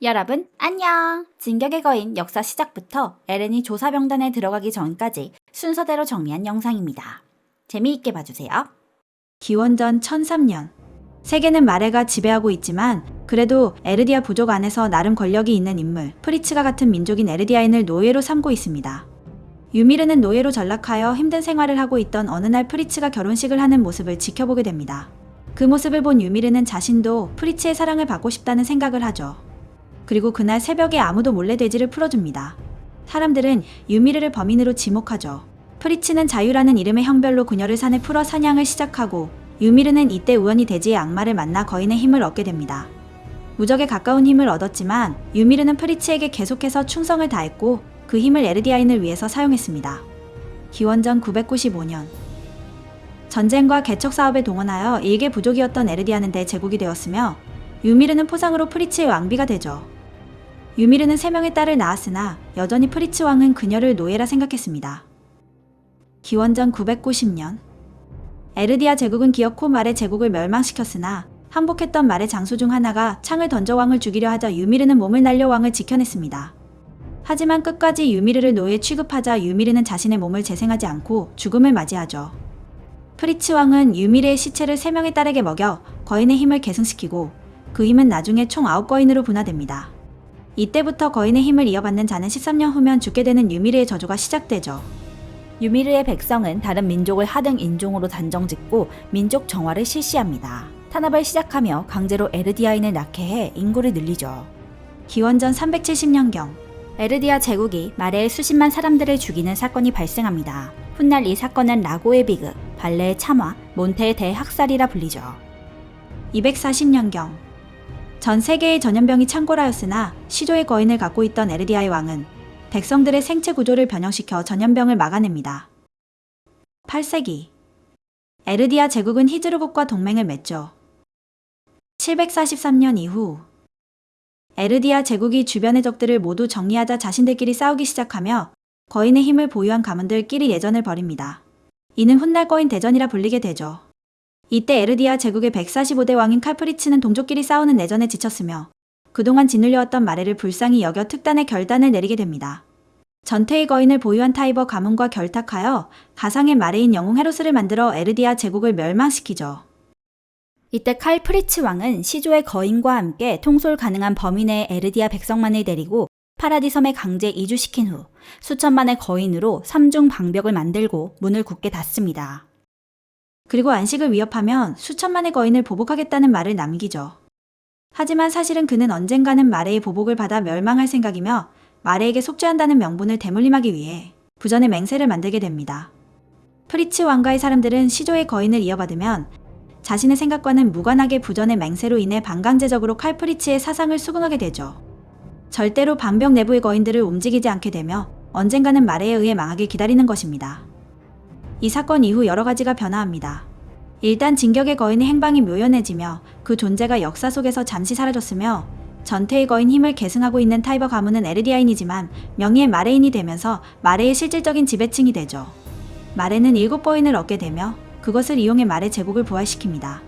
여러분, 안녕! 진격의 거인 역사 시작부터 에렌이 조사병단에 들어가기 전까지 순서대로 정리한 영상입니다. 재미있게 봐주세요. 기원전 1003년. 세계는 마레가 지배하고 있지만 그래도 에르디아 부족 안에서 나름 권력이 있는 인물, 프리츠가 같은 민족인 에르디아인을 노예로 삼고 있습니다. 유미르는 노예로 전락하여 힘든 생활을 하고 있던 어느 날 프리츠가 결혼식을 하는 모습을 지켜보게 됩니다. 그 모습을 본 유미르는 자신도 프리츠의 사랑을 받고 싶다는 생각을 하죠. 그리고 그날 새벽에 아무도 몰래 돼지를 풀어줍니다. 사람들은 유미르를 범인으로 지목하죠. 프리츠는 자유라는 이름의 형별로 그녀를 산에 풀어 사냥을 시작하고 유미르는 이때 우연히 돼지의 악마를 만나 거인의 힘을 얻게 됩니다. 무적에 가까운 힘을 얻었지만 유미르는 프리츠에게 계속해서 충성을 다했고 그 힘을 에르디아인을 위해서 사용했습니다. 기원전 995년. 전쟁과 개척 사업에 동원하여 일개 부족이었던 에르디아는 대제국이 되었으며 유미르는 포상으로 프리츠의 왕비가 되죠. 유미르는 3명의 딸을 낳았으나 여전히 프리츠 왕은 그녀를 노예라 생각했습니다. 기원전 990년. 에르디아 제국은 기어코 말의 제국을 멸망시켰으나 항복했던 말의 장수 중 하나가 창을 던져 왕을 죽이려 하자 유미르는 몸을 날려 왕을 지켜냈습니다. 하지만 끝까지 유미르를 노예 취급하자 유미르는 자신의 몸을 재생하지 않고 죽음을 맞이하죠. 프리츠 왕은 유미르의 시체를 3명의 딸에게 먹여 거인의 힘을 계승시키고 그 힘은 나중에 총 9거인으로 분화됩니다. 이때부터 거인의 힘을 이어받는 자는 13년 후면 죽게 되는 유미르의 저주가 시작되죠. 유미르의 백성은 다른 민족을 하등 인종으로 단정짓고 민족 정화를 실시합니다. 탄압을 시작하며 강제로 에르디아인을 낳게 해 인구를 늘리죠. 기원전 370년경. 에르디아 제국이 마레의 수십만 사람들을 죽이는 사건이 발생합니다. 훗날 이 사건은 라고의 비극, 발레의 참화, 몬테의 대학살이라 불리죠. 240년경. 전 세계의 전염병이 창궐하였으나 시조의 거인을 갖고 있던 에르디아의 왕은 백성들의 생체 구조를 변형시켜 전염병을 막아냅니다. 8세기. 에르디아 제국은 히드르국과 동맹을 맺죠. 743년 이후 에르디아 제국이 주변의 적들을 모두 정리하자 자신들끼리 싸우기 시작하며 거인의 힘을 보유한 가문들끼리 예전을 벌입니다. 이는 훗날 거인 대전이라 불리게 되죠. 이때 에르디아 제국의 145대 왕인 칼프리츠는 동족끼리 싸우는 내전에 지쳤으며 그동안 짓눌려왔던 마레를 불쌍히 여겨 특단의 결단을 내리게 됩니다. 전태의 거인을 보유한 타이버 가문과 결탁하여 가상의 마레인 영웅 헤로스를 만들어 에르디아 제국을 멸망시키죠. 이때 칼프리츠 왕은 시조의 거인과 함께 통솔 가능한 범위 내의 에르디아 백성만을 데리고 파라디 섬에 강제 이주시킨 후 수천만의 거인으로 삼중 방벽을 만들고 문을 굳게 닫습니다. 그리고 안식을 위협하면 수천만의 거인을 보복하겠다는 말을 남기죠. 하지만 사실은 그는 언젠가는 마레의 보복을 받아 멸망할 생각이며 마레에게 속죄한다는 명분을 대물림하기 위해 부전의 맹세를 만들게 됩니다. 프리츠 왕가의 사람들은 시조의 거인을 이어받으면 자신의 생각과는 무관하게 부전의 맹세로 인해 반강제적으로 칼프리츠의 사상을 수긍하게 되죠. 절대로 방벽 내부의 거인들을 움직이지 않게 되며 언젠가는 마레에 의해 망하길 기다리는 것입니다. 이 사건 이후 여러 가지가 변화합니다. 일단 진격의 거인의 행방이 묘연해지며 그 존재가 역사 속에서 잠시 사라졌으며 전태의 거인 힘을 계승하고 있는 타이버 가문은 에르디아인이지만 명의의 마레인이 되면서 마레의 실질적인 지배층이 되죠. 마레는 7거인을 얻게 되며 그것을 이용해 마레 제국을 부활시킵니다.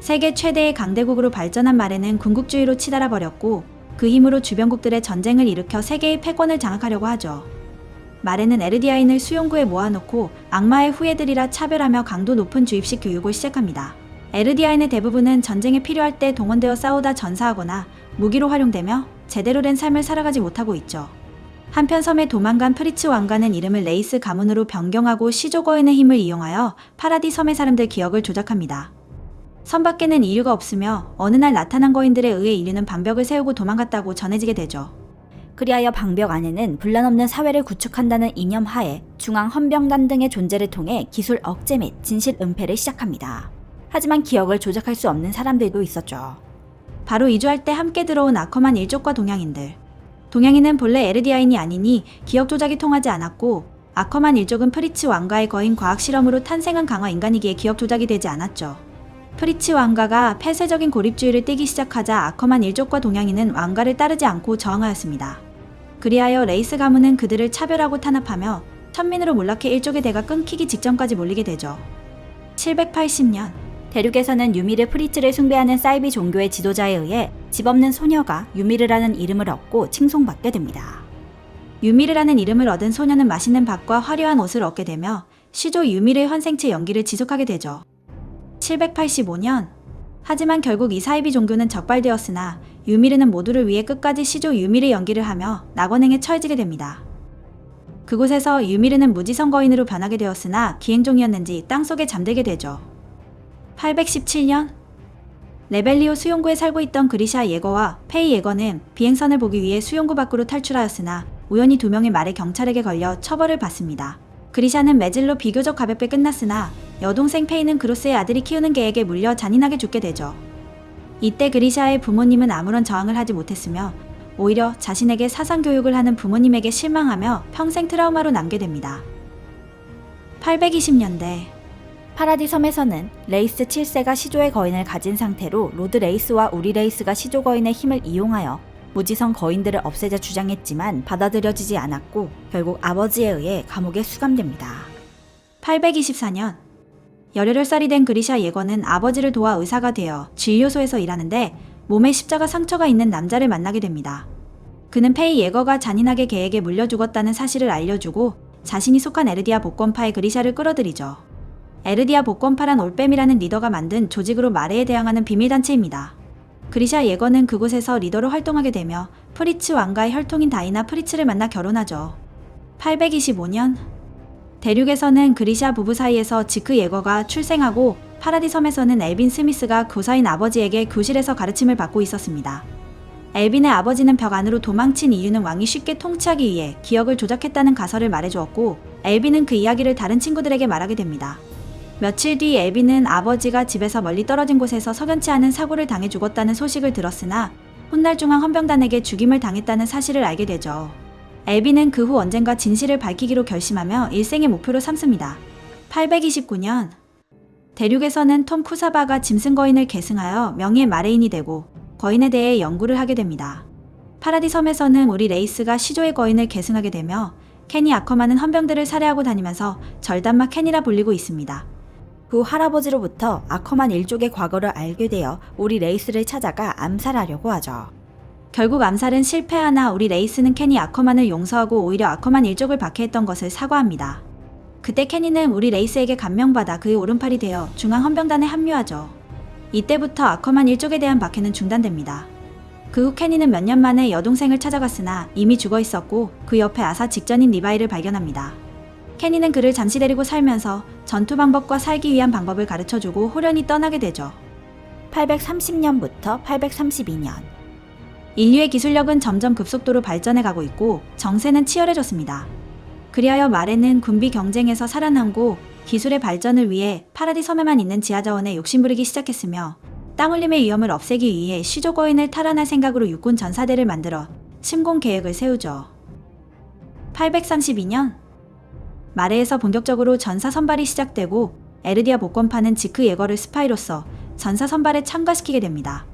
세계 최대의 강대국으로 발전한 마레는 군국주의로 치달아 버렸고 그 힘으로 주변국들의 전쟁을 일으켜 세계의 패권을 장악하려고 하죠. 마레는 에르디아인을 수용구에 모아놓고 악마의 후예들이라 차별하며 강도 높은 주입식 교육을 시작합니다. 에르디아인의 대부분은 전쟁에 필요할 때 동원되어 싸우다 전사하거나 무기로 활용되며 제대로 된 삶을 살아가지 못하고 있죠. 한편 섬에 도망간 프리츠 왕가는 이름을 레이스 가문으로 변경하고 시조 거인의 힘을 이용하여 파라디 섬의 사람들 기억을 조작합니다. 섬 밖에는 인류가 없으며 어느 날 나타난 거인들에 의해 인류는 방벽을 세우고 도망갔다고 전해지게 되죠. 그리하여 방벽 안에는 분란 없는 사회를 구축한다는 이념 하에 중앙 헌병단 등의 존재를 통해 기술 억제 및 진실 은폐를 시작합니다. 하지만 기억을 조작할 수 없는 사람들도 있었죠. 바로 이주할 때 함께 들어온 아커만 일족과 동양인들. 동양인은 본래 에르디아인이 아니니 기억 조작이 통하지 않았고 아커만 일족은 프리츠 왕가의 거인 과학 실험으로 탄생한 강화 인간이기에 기억 조작이 되지 않았죠. 프리츠 왕가가 폐쇄적인 고립주의를 띠기 시작하자 아커만 일족과 동양인은 왕가를 따르지 않고 저항하였습니다. 그리하여 레이스 가문은 그들을 차별하고 탄압하며 천민으로 몰락해 일족의 대가 끊기기 직전까지 몰리게 되죠. 780년. 대륙에서는 유미르 프리츠를 숭배하는 사이비 종교의 지도자에 의해 집 없는 소녀가 유미르라는 이름을 얻고 칭송받게 됩니다. 유미르라는 이름을 얻은 소녀는 맛있는 밥과 화려한 옷을 얻게 되며 시조 유미르의 환생체 연기를 지속하게 되죠. 785년. 하지만 결국 이 사이비 종교는 적발되었으나 유미르는 모두를 위해 끝까지 시조 유미르 연기를 하며 낙원행에 처해지게 됩니다. 그곳에서 유미르는 무지성 거인으로 변하게 되었으나 기행종이었는지 땅속에 잠들게 되죠. 817년. 레벨리오 수용구에 살고 있던 그리샤 예거와 페이 예거는 비행선을 보기 위해 수용구 밖으로 탈출하였으나 우연히 2명의 말에 경찰에게 걸려 처벌을 받습니다. 그리샤는 매질로 비교적 가볍게 끝났으나 여동생 페이는 그로스의 아들이 키우는 개에게 물려 잔인하게 죽게 되죠. 이때 그리샤의 부모님은 아무런 저항을 하지 못했으며 오히려 자신에게 사상교육을 하는 부모님에게 실망하며 평생 트라우마로 남게 됩니다. 820년대. 파라디 섬에서는 레이스 7세가 시조의 거인을 가진 상태로 로드 레이스와 우리 레이스가 시조 거인의 힘을 이용하여 무지성 거인들을 없애자 주장했지만 받아들여지지 않았고 결국 아버지에 의해 감옥에 수감됩니다. 824년. 18살이 된 그리샤 예거는 아버지를 도와 의사가 되어 진료소에서 일하는데 몸에 십자가 상처가 있는 남자를 만나게 됩니다. 그는 페이 예거가 잔인하게 개에게 물려 죽었다는 사실을 알려주고 자신이 속한 에르디아 복권파의 그리샤를 끌어들이죠. 에르디아 복권파란 올빼미라는 리더가 만든 조직으로 마레에 대항하는 비밀단체입니다. 그리샤 예거는 그곳에서 리더로 활동하게 되며 프리츠 왕가의 혈통인 다이나 프리츠를 만나 결혼하죠. 825년. 대륙에서는 그리샤 부부 사이에서 지크 예거가 출생하고 파라디 섬에서는 엘빈 스미스가 교사인 아버지에게 교실에서 가르침을 받고 있었습니다. 엘빈의 아버지는 벽 안으로 도망친 이유는 왕이 쉽게 통치하기 위해 기억을 조작했다는 가설을 말해주었고 엘빈은 그 이야기를 다른 친구들에게 말하게 됩니다. 며칠 뒤 엘빈은 아버지가 집에서 멀리 떨어진 곳에서 석연치 않은 사고를 당해 죽었다는 소식을 들었으나 훗날 중앙 헌병단에게 죽임을 당했다는 사실을 알게 되죠. 엘빈은 그 후 언젠가 진실을 밝히기로 결심하며 일생의 목표로 삼습니다. 829년. 대륙에서는 톰 쿠사바가 짐승 거인을 계승하여 명예의 마레인이 되고 거인에 대해 연구를 하게 됩니다. 파라디 섬에서는 우리 레이스가 시조의 거인을 계승하게 되며 케니 아커만은 헌병들을 살해하고 다니면서 절단막 케니라 불리고 있습니다. 그 할아버지로부터 아커만 일족의 과거를 알게 되어 우리 레이스를 찾아가 암살하려고 하죠. 결국 암살은 실패하나 우리 레이스는 케니 아커만을 용서하고 오히려 아커만 일족을 박해했던 것을 사과합니다. 그때 케니는 우리 레이스에게 감명받아 그의 오른팔이 되어 중앙 헌병단에 합류하죠. 이때부터 아커만 일족에 대한 박해는 중단됩니다. 그 후 케니는 몇 년 만에 여동생을 찾아갔으나 이미 죽어 있었고 그 옆에 아사 직전인 리바이를 발견합니다. 케니는 그를 잠시 데리고 살면서 전투 방법과 살기 위한 방법을 가르쳐주고 호련히 떠나게 되죠. 830년부터 832년. 인류의 기술력은 점점 급속도로 발전해 가고 있고 정세는 치열해졌습니다. 그리하여 마레는 군비 경쟁에서 살아남고 기술의 발전을 위해 파라디 섬에만 있는 지하자원에 욕심부리기 시작했으며 땅울림의 위험을 없애기 위해 시조 거인을 탈환할 생각으로 육군 전사대를 만들어 침공 계획을 세우죠. 832년. 마레에서 본격적으로 전사 선발이 시작되고 에르디아 복권파는 지크 예거를 스파이로서 전사 선발에 참가시키게 됩니다.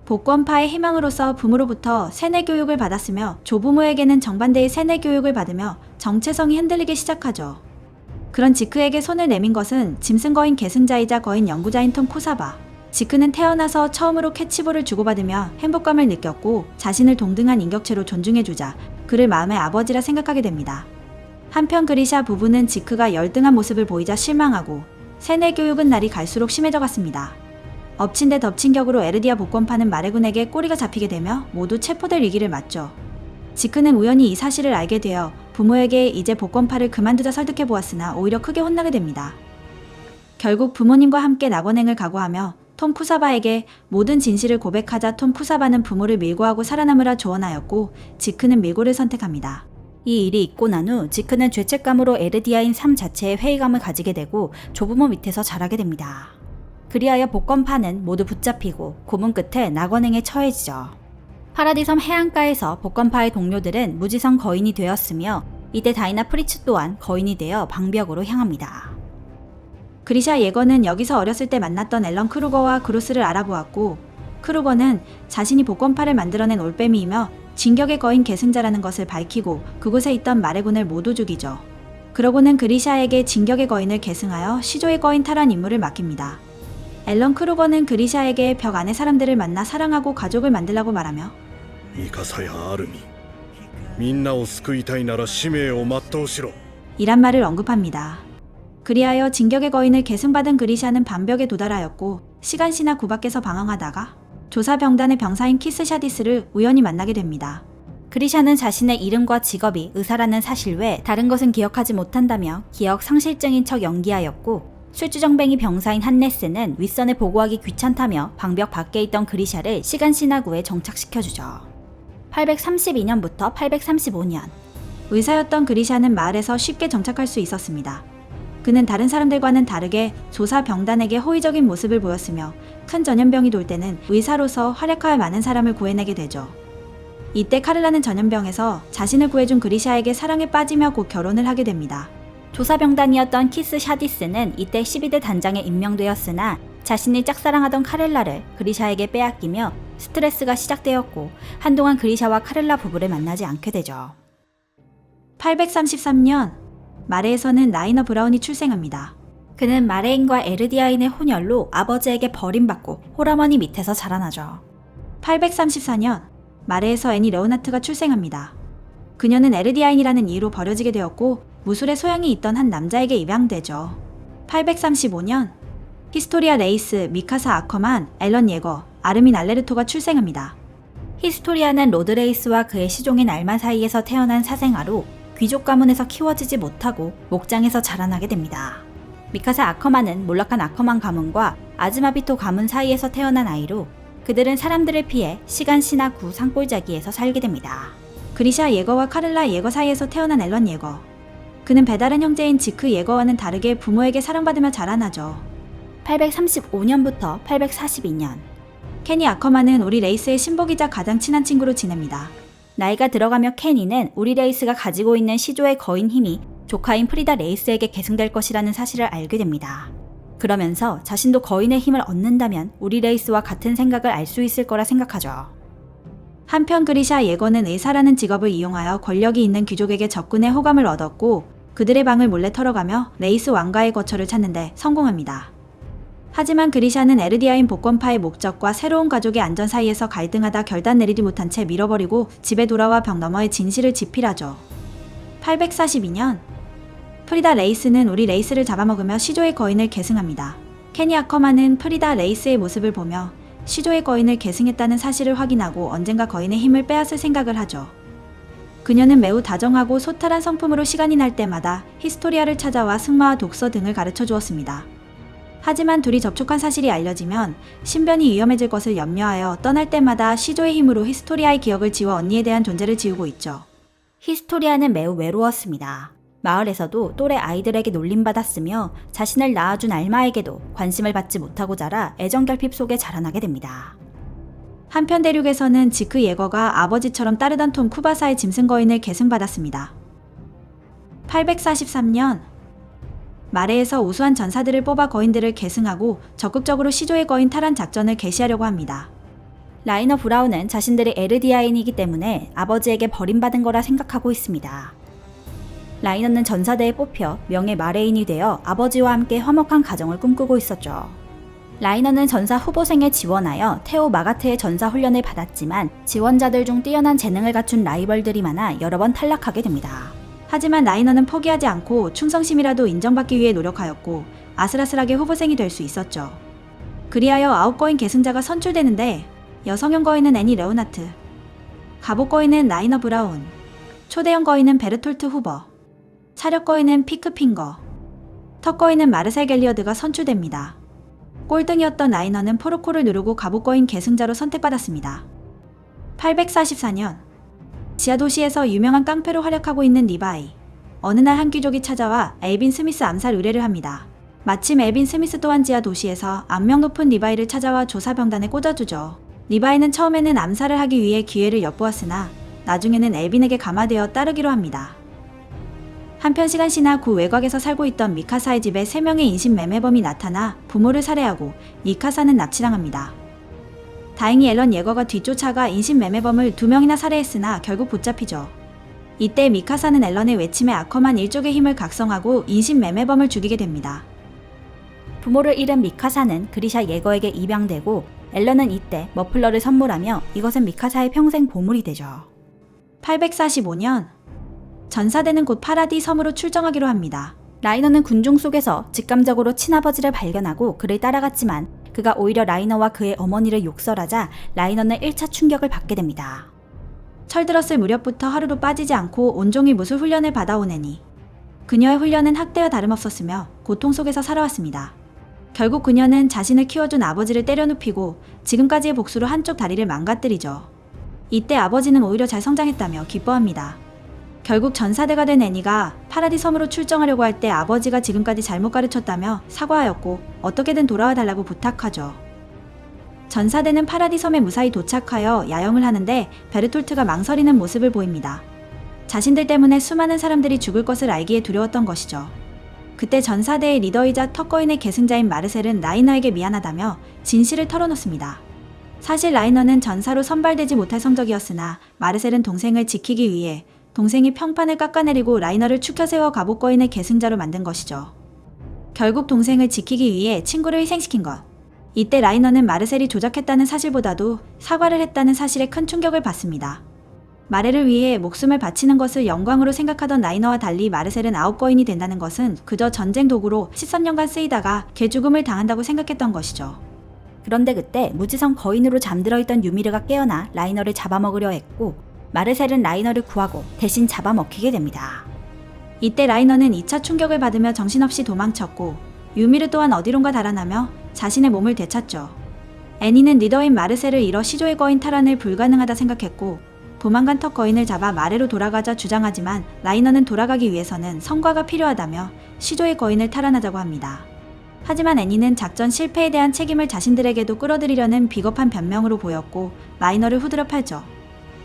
복권파의 희망으로서 부모로부터 세뇌 교육을 받았으며 조부모에게는 정반대의 세뇌 교육을 받으며 정체성이 흔들리기 시작하죠. 그런 지크에게 손을 내민 것은 짐승 거인 계승자이자 거인 연구자인 톰 쿠사바. 지크는 태어나서 처음으로 캐치볼을 주고받으며 행복감을 느꼈고 자신을 동등한 인격체로 존중해주자 그를 마음의 아버지라 생각하게 됩니다. 한편 그리샤 부부는 지크가 열등한 모습을 보이자 실망하고 세뇌 교육은 날이 갈수록 심해져 갔습니다. 엎친 데 덮친 격으로 에르디아 복권파는 마레군에게 꼬리가 잡히게 되며 모두 체포될 위기를 맞죠. 지크는 우연히 이 사실을 알게 되어 부모에게 이제 복권파를 그만두자 설득해 보았으나 오히려 크게 혼나게 됩니다. 결국 부모님과 함께 낙원행을 각오하며 톰 쿠사바에게 모든 진실을 고백하자 톰 쿠사바는 부모를 밀고하고 살아남으라 조언하였고 지크는 밀고를 선택합니다. 이 일이 있고 난 후 지크는 죄책감으로 에르디아인 삶 자체에 회의감을 가지게 되고 조부모 밑에서 자라게 됩니다. 그리하여 복권파는 모두 붙잡히고 고문 끝에 낙원행에 처해지죠. 파라디섬 해안가에서 복권파의 동료들은 무지성 거인이 되었으며 이때 다이나 프리츠 또한 거인이 되어 방벽으로 향합니다. 그리샤 예거는 여기서 어렸을 때 만났던 앨런 크루거와 그로스를 알아보았고 크루거는 자신이 복권파를 만들어낸 올빼미이며 진격의 거인 계승자라는 것을 밝히고 그곳에 있던 마레군을 모두 죽이죠. 그러고는 그리샤에게 진격의 거인을 계승하여 시조의 거인 탈환 임무를 맡깁니다. 앨런 크루거는 그리샤에게 벽 안의 사람들을 만나 사랑하고 가족을 만들라고 말하며 ミカサやアルミみんなを救いたいなら使命を全うしろ 이란 말을 언급합니다. 그리하여 진격의 거인을 계승받은 그리샤는 반벽에 도달하였고 시간시나 구 밖에서 방황하다가 조사병단의 병사인 키스 샤디스를 우연히 만나게 됩니다. 그리샤는 자신의 이름과 직업이 의사라는 사실 외 다른 것은 기억하지 못한다며 기억 상실증인 척 연기하였고 술주정뱅이 병사인 한네스는 윗선에 보고하기 귀찮다며 방벽 밖에 있던 그리샤를 시간시나구에 정착시켜주죠. 832년부터 835년 의사였던 그리샤는 마을에서 쉽게 정착할 수 있었습니다. 그는 다른 사람들과는 다르게 조사병단에게 호의적인 모습을 보였으며 큰 전염병이 돌 때는 의사로서 활약할 많은 사람을 구해내게 되죠. 이때 카를라는 전염병에서 자신을 구해준 그리샤에게 사랑에 빠지며 곧 결혼을 하게 됩니다. 조사병단이었던 키스 샤디스는 이때 12대 단장에 임명되었으나 자신이 짝사랑하던 카렐라를 그리샤에게 빼앗기며 스트레스가 시작되었고 한동안 그리샤와 카렐라 부부를 만나지 않게 되죠. 833년 마레에서는 라이너 브라운이 출생합니다. 그는 마레인과 에르디아인의 혼혈로 아버지에게 버림받고 홀어머니 밑에서 자라나죠. 834년 마레에서 애니 레오나트가 출생합니다. 그녀는 에르디아인이라는 이유로 버려지게 되었고 무술의 소양이 있던 한 남자에게 입양되죠. 835년 히스토리아 레이스, 미카사 아커만, 앨런 예거, 아르민 알레르토가 출생합니다. 히스토리아는 로드레이스와 그의 시종인 알마 사이에서 태어난 사생아로 귀족 가문에서 키워지지 못하고 목장에서 자라나게 됩니다. 미카사 아커만은 몰락한 아커만 가문과 아즈마비토 가문 사이에서 태어난 아이로 그들은 사람들을 피해 시간시나 구 산골짜기에서 살게 됩니다. 그리샤 예거와 카를라 예거 사이에서 태어난 앨런 예거. 그는 배다른 형제인 지크 예거와는 다르게 부모에게 사랑받으며 자라나죠. 835년부터 842년 케니 아커만은 우리 레이스의 신복이자 가장 친한 친구로 지냅니다. 나이가 들어가며 케니는 우리 레이스가 가지고 있는 시조의 거인 힘이 조카인 프리다 레이스에게 계승될 것이라는 사실을 알게 됩니다. 그러면서 자신도 거인의 힘을 얻는다면 우리 레이스와 같은 생각을 알 수 있을 거라 생각하죠. 한편 그리샤 예거는 의사라는 직업을 이용하여 권력이 있는 귀족에게 접근해 호감을 얻었고 그들의 방을 몰래 털어가며 레이스 왕가의 거처를 찾는데 성공합니다. 하지만 그리샤는 에르디아인 복권파의 목적과 새로운 가족의 안전 사이에서 갈등하다 결단 내리지 못한 채 밀어버리고 집에 돌아와 벽 너머의 진실을 지필하죠. 842년 프리다 레이스는 우리 레이스를 잡아먹으며 시조의 거인을 계승합니다. 케니 아커만은 프리다 레이스의 모습을 보며 시조의 거인을 계승했다는 사실을 확인하고 언젠가 거인의 힘을 빼앗을 생각을 하죠. 그녀는 매우 다정하고 소탈한 성품으로 시간이 날 때마다 히스토리아를 찾아와 승마와 독서 등을 가르쳐 주었습니다. 하지만 둘이 접촉한 사실이 알려지면 신변이 위험해질 것을 염려하여 떠날 때마다 시조의 힘으로 히스토리아의 기억을 지워 언니에 대한 존재를 지우고 있죠. 히스토리아는 매우 외로웠습니다. 마을에서도 또래 아이들에게 놀림받았으며 자신을 낳아준 알마에게도 관심을 받지 못하고 자라 애정결핍 속에 자라나게 됩니다. 한편 대륙에서는 지크 예거가 아버지처럼 따르던 톰 쿠바사의 짐승 거인을 계승받았습니다. 843년 마레에서 우수한 전사들을 뽑아 거인들을 계승하고 적극적으로 시조의 거인 탈환 작전을 개시하려고 합니다. 라이너 브라운은 자신들이 에르디아인이기 때문에 아버지에게 버림받은 거라 생각하고 있습니다. 라이너는 전사대에 뽑혀 명예 마레인이 되어 아버지와 함께 화목한 가정을 꿈꾸고 있었죠. 라이너는 전사 후보생에 지원하여 테오 마가트의 전사 훈련을 받았지만 지원자들 중 뛰어난 재능을 갖춘 라이벌들이 많아 여러 번 탈락하게 됩니다. 하지만 라이너는 포기하지 않고 충성심이라도 인정받기 위해 노력하였고 아슬아슬하게 후보생이 될 수 있었죠. 그리하여 9거인 계승자가 선출되는데 여성형 거인은 애니 레오나트, 갑옷 거인은 라이너 브라운, 초대형 거인은 베르톨트 후버, 차력 거인은 피크 핑거, 턱 거인은 마르셀 갤리어드가 선출됩니다. 꼴등이었던 라이너는 포르코를 누르고 갑옷 거인 계승자로 선택받았습니다. 844년 지하 도시에서 유명한 깡패로 활약하고 있는 리바이. 어느 날 한 귀족이 찾아와 엘빈 스미스 암살 의뢰를 합니다. 마침 엘빈 스미스 또한 지하 도시에서 악명 높은 리바이를 찾아와 조사병단에 꽂아주죠. 리바이는 처음에는 암살을 하기 위해 기회를 엿보았으나 나중에는 엘빈에게 감화되어 따르기로 합니다. 한편 시간시나 구 외곽에서 살고 있던 미카사의 집에 3명의 인신매매범이 나타나 부모를 살해하고 미카사는 납치당합니다. 다행히 앨런 예거가 뒤쫓아가 인신매매범을 2명이나 살해했으나 결국 붙잡히죠. 이때 미카사는 앨런의 외침에 아커만 일족의 힘을 각성하고 인신매매범을 죽이게 됩니다. 부모를 잃은 미카사는 그리샤 예거에게 입양되고 앨런은 이때 머플러를 선물하며 이것은 미카사의 평생 보물이 되죠. 845년 전사대는 곧 파라디 섬으로 출정하기로 합니다. 라이너는 군중 속에서 직감적으로 친아버지를 발견하고 그를 따라갔지만 그가 오히려 라이너와 그의 어머니를 욕설하자 라이너는 1차 충격을 받게 됩니다. 철들었을 무렵부터 하루도 빠지지 않고 온종일 무술 훈련을 받아온 애니. 그녀의 훈련은 학대와 다름없었으며 고통 속에서 살아왔습니다. 결국 그녀는 자신을 키워준 아버지를 때려눕히고 지금까지의 복수로 한쪽 다리를 망가뜨리죠. 이때 아버지는 오히려 잘 성장했다며 기뻐합니다. 결국 전사대가 된 애니가 파라디 섬으로 출정하려고 할 때 아버지가 지금까지 잘못 가르쳤다며 사과하였고 어떻게든 돌아와 달라고 부탁하죠. 전사대는 파라디 섬에 무사히 도착하여 야영을 하는데 베르톨트가 망설이는 모습을 보입니다. 자신들 때문에 수많은 사람들이 죽을 것을 알기에 두려웠던 것이죠. 그때 전사대의 리더이자 턱거인의 계승자인 마르셀은 라이너에게 미안하다며 진실을 털어놓습니다. 사실 라이너는 전사로 선발되지 못할 성적이었으나 마르셀은 동생을 지키기 위해 동생이 평판을 깎아내리고 라이너를 추켜 세워 갑옷거인의 계승자로 만든 것이죠. 결국 동생을 지키기 위해 친구를 희생시킨 것. 이때 라이너는 마르셀이 조작했다는 사실보다도 사과를 했다는 사실에 큰 충격을 받습니다. 마레를 위해 목숨을 바치는 것을 영광으로 생각하던 라이너와 달리 마르셀은 아웃거인이 된다는 것은 그저 전쟁 도구로 13년간 쓰이다가 개죽음을 당한다고 생각했던 것이죠. 그런데 그때 무지성 거인으로 잠들어 있던 유미르가 깨어나 라이너를 잡아먹으려 했고 마르셀은 라이너를 구하고 대신 잡아먹히게 됩니다. 이때 라이너는 2차 충격을 받으며 정신없이 도망쳤고 유미르 또한 어디론가 달아나며 자신의 몸을 되찾죠. 애니는 리더인 마르셀을 잃어 시조의 거인 탈환을 불가능하다 생각했고 도망간 턱 거인을 잡아 마레로 돌아가자 주장하지만 라이너는 돌아가기 위해서는 성과가 필요하다며 시조의 거인을 탈환하자고 합니다. 하지만 애니는 작전 실패에 대한 책임을 자신들에게도 끌어들이려는 비겁한 변명으로 보였고 라이너를 후드려 팔죠.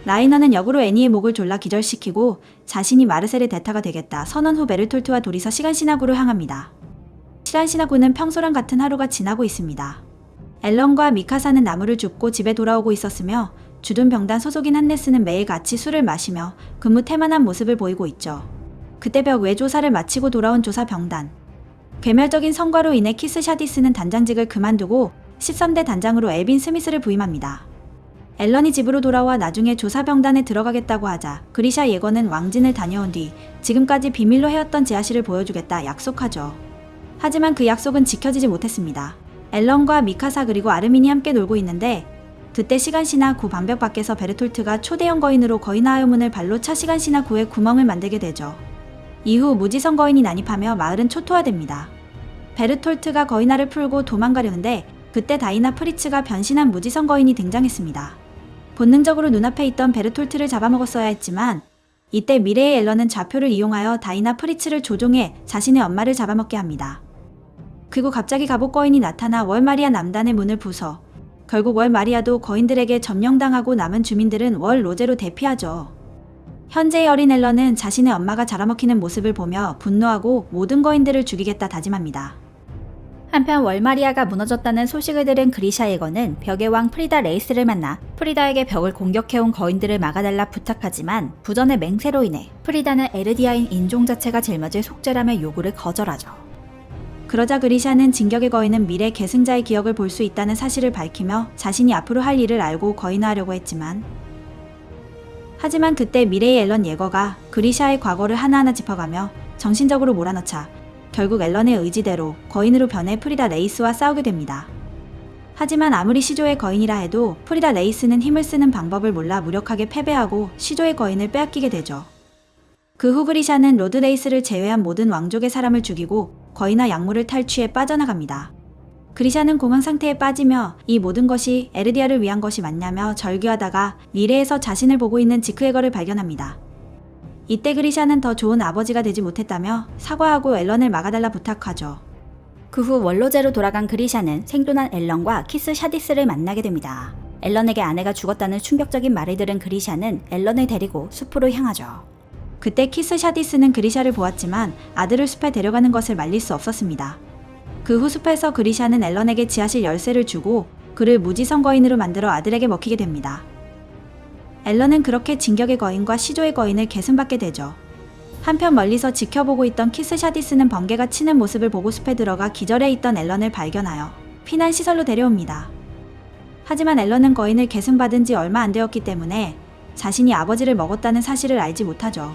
라이너는 역으로 애니의 목을 졸라 기절시키고 자신이 마르셀의 대타가 되겠다 선언 후 베르톨트와 둘이서 시간신화구로 향합니다. 시간신화구는 평소랑 같은 하루가 지나고 있습니다. 앨런과 미카사는 나무를 줍고 집에 돌아오고 있었으며 주둔 병단 소속인 한네스는 매일 같이 술을 마시며 근무 태만한 모습을 보이고 있죠. 그때 벽 외 조사를 마치고 돌아온 조사 병단. 괴멸적인 성과로 인해 키스 샤디스는 단장직을 그만두고 13대 단장으로 엘빈 스미스를 부임합니다. 앨런이 집으로 돌아와 나중에 조사 병단에 들어가겠다고 하자 그리샤 예거는 왕진을 다녀온 뒤 지금까지 비밀로 해왔던 지하실을 보여주겠다 약속하죠. 하지만 그 약속은 지켜지지 못했습니다. 앨런과 미카사 그리고 아르민이 함께 놀고 있는데 그때 시간신화 구 방벽 밖에서 베르톨트가 초대형 거인으로 거인화의 문을 발로 차 시간신화 구에 구멍을 만들게 되죠. 이후 무지성 거인이 난입하며 마을은 초토화됩니다. 베르톨트가 거인화를 풀고 도망가려는데 그때 다이나 프리츠가 변신한 무지성 거인이 등장했습니다. 본능적으로 눈앞에 있던 베르톨트를 잡아먹었어야 했지만 이때 미래의 앨런은 좌표를 이용하여 다이나 프리츠를 조종해 자신의 엄마를 잡아먹게 합니다. 그리고 갑자기 갑옷 거인이 나타나 월마리아 남단의 문을 부숴 결국 월마리아도 거인들에게 점령당하고 남은 주민들은 월 로제로 대피하죠. 현재의 어린 앨런은 자신의 엄마가 잡아먹히는 모습을 보며 분노하고 모든 거인들을 죽이겠다 다짐합니다. 한편 월마리아가 무너졌다는 소식을 들은 그리샤 예거는 벽의 왕 프리다 레이스를 만나 프리다에게 벽을 공격해온 거인들을 막아달라 부탁하지만 부전의 맹세로 인해 프리다는 에르디아인 인종 자체가 짊어질 속죄라며 요구를 거절하죠. 그러자 그리샤는 진격의 거인은 미래 계승자의 기억을 볼 수 있다는 사실을 밝히며 자신이 앞으로 할 일을 알고 거인화하려고 했지만 하지만 그때 미래의 앨런 예거가 그리샤의 과거를 하나하나 짚어가며 정신적으로 몰아넣자 결국 앨런의 의지대로 거인으로 변해 프리다 레이스와 싸우게 됩니다. 하지만 아무리 시조의 거인이라 해도 프리다 레이스는 힘을 쓰는 방법을 몰라 무력하게 패배하고 시조의 거인을 빼앗기게 되죠. 그 후 그리샤는 로드 레이스를 제외한 모든 왕족의 사람을 죽이고 거인화 약물을 탈취해 빠져나갑니다. 그리샤는 공황 상태에 빠지며 이 모든 것이 에르디아를 위한 것이 맞냐며 절규하다가 미래에서 자신을 보고 있는 지크에거를 발견합니다. 이때 그리샤는 더 좋은 아버지가 되지 못했다며 사과하고 앨런을 막아달라 부탁하죠. 그 후 원로제로 돌아간 그리샤는 생존한 앨런과 키스 샤디스를 만나게 됩니다. 앨런에게 아내가 죽었다는 충격적인 말을 들은 그리샤는 앨런을 데리고 숲으로 향하죠. 그때 키스 샤디스는 그리샤를 보았지만 아들을 숲에 데려가는 것을 말릴 수 없었습니다. 그 후 숲에서 그리샤는 앨런에게 지하실 열쇠를 주고 그를 무지성 거인으로 만들어 아들에게 먹히게 됩니다. 앨런은 그렇게 진격의 거인과 시조의 거인을 계승받게 되죠. 한편 멀리서 지켜보고 있던 키스 샤디스는 번개가 치는 모습을 보고 숲에 들어가 기절해 있던 앨런을 발견하여 피난시설로 데려옵니다. 하지만 앨런은 거인을 계승받은 지 얼마 안 되었기 때문에 자신이 아버지를 먹었다는 사실을 알지 못하죠.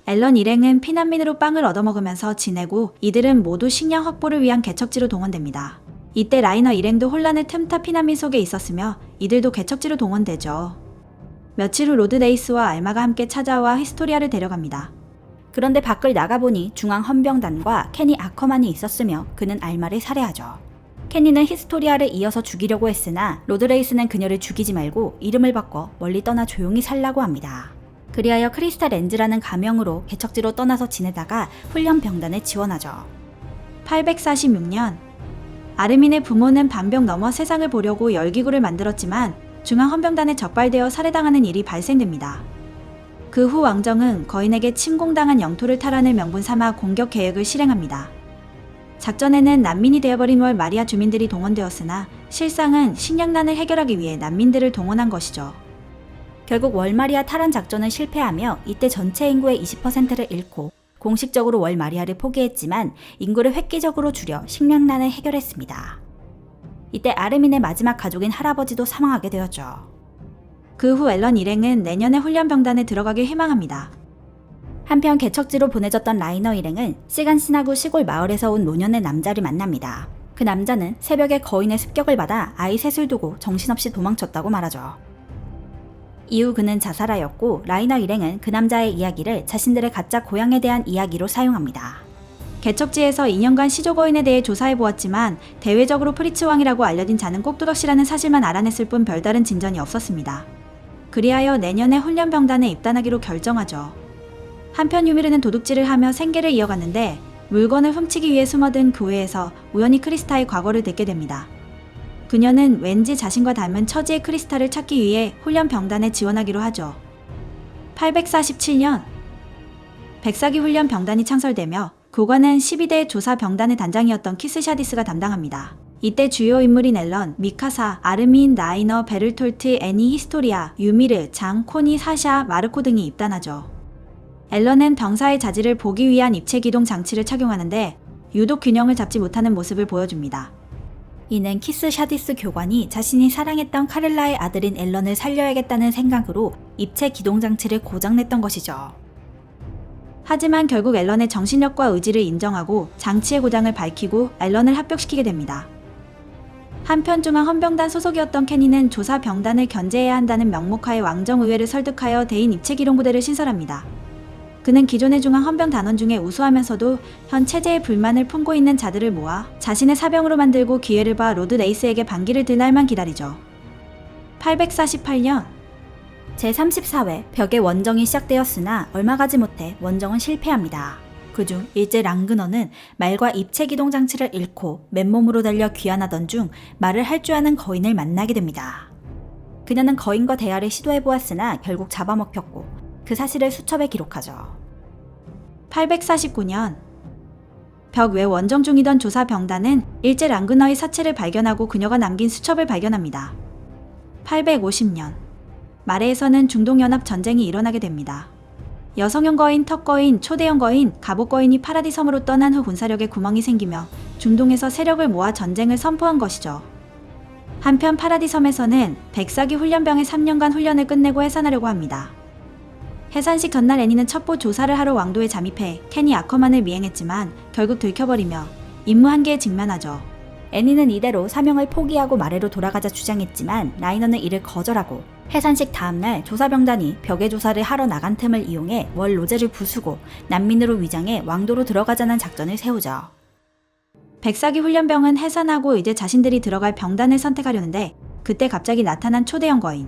앨런 일행은 피난민으로 빵을 얻어먹으면서 지내고 이들은 모두 식량 확보를 위한 개척지로 동원됩니다. 이때 라이너 일행도 혼란을 틈타 피난민 속에 있었으며 이들도 개척지로 동원되죠. 며칠 후 로드 레이스와 알마가 함께 찾아와 히스토리아를 데려갑니다. 그런데 밖을 나가보니 중앙 헌병단과 케니 아커만이 있었으며 그는 알마를 살해하죠. 케니는 히스토리아를 이어서 죽이려고 했으나 로드레이스는 그녀를 죽이지 말고 이름을 바꿔 멀리 떠나 조용히 살라고 합니다. 그리하여 크리스탈 렌즈라는 가명으로 개척지로 떠나서 지내다가 훈련병단에 지원하죠. 846년 아르민의 부모는 반벽 넘어 세상을 보려고 열기구를 만들었지만 중앙 헌병단에 적발되어 살해당하는 일이 발생됩니다. 그 후 왕정은 거인에게 침공당한 영토를 탈환을 명분 삼아 공격 계획을 실행합니다. 작전에는 난민이 되어버린 월 마리아 주민들이 동원되었으나 실상은 식량난을 해결하기 위해 난민들을 동원한 것이죠. 결국 월마리아 탈환 작전은 실패하며 이때 전체 인구의 20%를 잃고 공식적으로 월마리아를 포기했지만 인구를 획기적으로 줄여 식량난을 해결했습니다. 이때 아르민의 마지막 가족인 할아버지도 사망하게 되었죠. 그 후 앨런 일행은 내년에 훈련병단에 들어가길 희망합니다. 한편 개척지로 보내졌던 라이너 일행은 시간시나구 시골 마을에서 온 노년의 남자를 만납니다. 그 남자는 새벽에 거인의 습격을 받아 아이 셋을 두고 정신없이 도망쳤다고 말하죠. 이후 그는 자살하였고 라이너 일행은 그 남자의 이야기를 자신들의 가짜 고향에 대한 이야기로 사용합니다. 개척지에서 2년간 시조거인에 대해 조사해보았지만 대외적으로 프리츠 왕이라고 알려진 자는 꼭두각시라는 사실만 알아냈을 뿐 별다른 진전이 없었습니다. 그리하여 내년에 훈련병단에 입단하기로 결정하죠. 한편 유미르는 도둑질을 하며 생계를 이어갔는데 물건을 훔치기 위해 숨어든 교회에서 우연히 크리스타의 과거를 듣게 됩니다. 그녀는 왠지 자신과 닮은 처지의 크리스타를 찾기 위해 훈련병단에 지원하기로 하죠. 847년 백사기 훈련병단이 창설되며 교관은 12대 조사병단의 단장이었던 키스 샤디스가 담당합니다. 이때 주요 인물인 앨런, 미카사, 아르민, 라이너, 베를톨트, 애니, 히스토리아, 유미르, 장, 코니, 사샤, 마르코 등이 입단하죠. 앨런은 병사의 자질을 보기 위한 입체 기동 장치를 착용하는데 유독 균형을 잡지 못하는 모습을 보여줍니다. 이는 키스 샤디스 교관이 자신이 사랑했던 카렐라의 아들인 앨런을 살려야겠다는 생각으로 입체 기동 장치를 고장냈던 것이죠. 하지만 결국 앨런의 정신력과 의지를 인정하고 장치의 고장을 밝히고 앨런을 합격시키게 됩니다. 한편 중앙 헌병단 소속이었던 케니는 조사 병단을 견제해야 한다는 명목하에 왕정의회를 설득하여 대인 입체 기동 부대를 신설합니다. 그는 기존의 중앙 헌병 단원 중에 우수하면서도 현 체제에 불만을 품고 있는 자들을 모아 자신의 사병으로 만들고 기회를 봐 로드 레이스에게 반기를 들 날만 기다리죠. 848년 제34회 벽의 원정이 시작되었으나 얼마 가지 못해 원정은 실패합니다. 그중 일제 랑그너는 말과 입체 기동 장치를 잃고 맨몸으로 달려 귀환하던 중 말을 할 줄 아는 거인을 만나게 됩니다. 그녀는 거인과 대화를 시도해보았으나 결국 잡아먹혔고 그 사실을 수첩에 기록하죠. 849년 벽 외 원정 중이던 조사 병단은 일제 랑그너의 사체를 발견하고 그녀가 남긴 수첩을 발견합니다. 850년 마레에서는 중동연합 전쟁이 일어나게 됩니다. 여성형 거인, 턱 거인, 초대형 거인, 갑옷 거인이 파라디 섬으로 떠난 후 군사력에 구멍이 생기며 중동에서 세력을 모아 전쟁을 선포한 것이죠. 한편 파라디 섬에서는 백사기 훈련병의 3년간 훈련을 끝내고 해산하려고 합니다. 해산식 전날 애니는 첩보 조사를 하러 왕도에 잠입해 케니 아커만을 미행했지만 결국 들켜버리며 임무 한계에 직면하죠. 애니는 이대로 사명을 포기하고 마레로 돌아가자 주장했지만 라이너는 이를 거절하고 해산식 다음날 조사병단이 벽의 조사를 하러 나간 틈을 이용해 월 로제를 부수고 난민으로 위장해 왕도로 들어가자는 작전을 세우죠. 백사기 훈련병은 해산하고 이제 자신들이 들어갈 병단을 선택하려는데 그때 갑자기 나타난 초대형 거인.